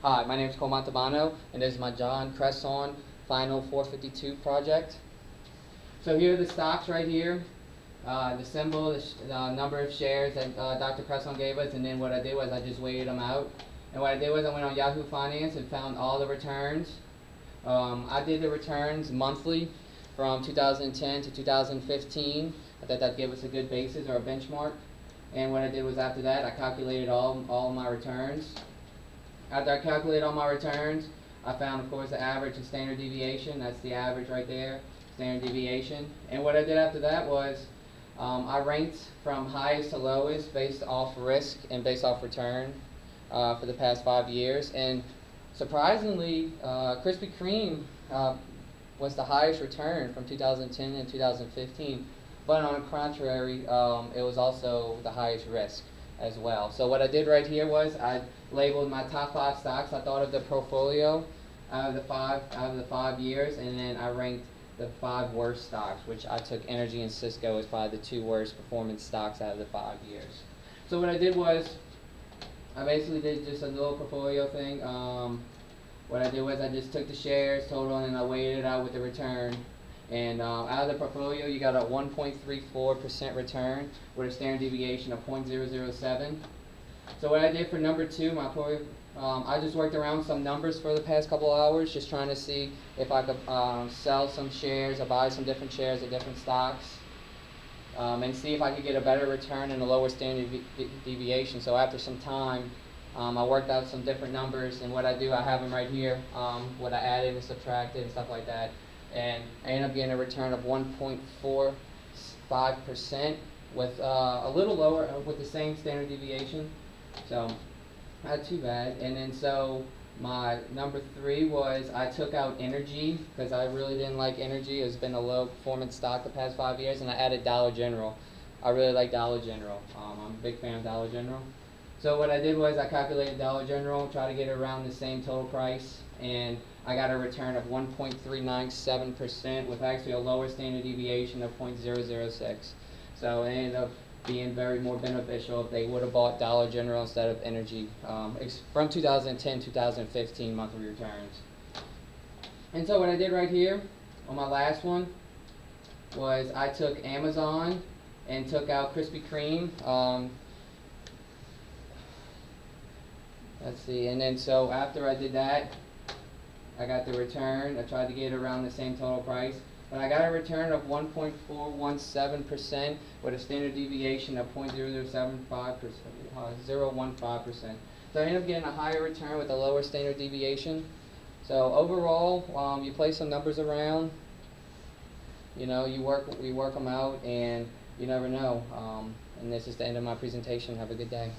Hi, my name is Montalbano, and this is my John Cresson Final 452 project. So here are the stocks right here, the symbol, the number of shares that Dr. Cresson gave us, and then what I did was I just weighted them out. And what I did was I went on Yahoo Finance and found all the returns. I did the returns monthly from 2010 to 2015. I thought that gave us a good basis or a benchmark. And what I did was after that, I calculated all of my returns. After I calculated all my returns, I found, of course, the average and standard deviation. That's the average right there, standard deviation. And what I did after that was I ranked from highest to lowest based off risk and based off return for the past 5 years. And surprisingly, Krispy Kreme was the highest return from 2010 and 2015. But on the contrary, it was also the highest risk as well. So what I did right here was I labeled my top 5 stocks. I thought of the portfolio out of the 5 years, and then I ranked the 5 worst stocks, which I took Energy and Cisco as probably the 2 worst performance stocks out of the 5 years. So what I did was I basically did just a little portfolio thing. What I did was I just took the shares total and I weighted it out with the return. And out of the portfolio, you got a 1.34% return with a standard deviation of 0.007. So what I did for number 2, my portfolio, I just worked around some numbers for the past couple of hours, just trying to see if I could sell some shares or buy some different shares of different stocks, and see if I could get a better return and a lower standard deviation. So after some time, I worked out some different numbers, and what I do, I have them right here, what I added and subtracted and stuff like that. And I ended up getting a return of 1.45% with a little lower, with the same standard deviation. So not too bad. And then so my number 3 was I took out Energy because I really didn't like Energy. It's been a low performance stock the past 5 years, and I added Dollar General. I really like Dollar General. I'm a big fan of Dollar General. So what I did was I calculated Dollar General, tried to get it around the same total price, and I got a return of 1.397% with actually a lower standard deviation of 0.006. So it ended up being very more beneficial if they would have bought Dollar General instead of Energy from 2010-2015 monthly returns. And so what I did right here on my last one was I took Amazon and took out Krispy Kreme. Let's see, and then so after I did that, I got the return. I tried to get it around the same total price, but I got a return of 1.417% with a standard deviation of 0.015%. So I ended up getting a higher return with a lower standard deviation. So overall, you play some numbers around. You know, we work them out, and you never know. And this is the end of my presentation. Have a good day.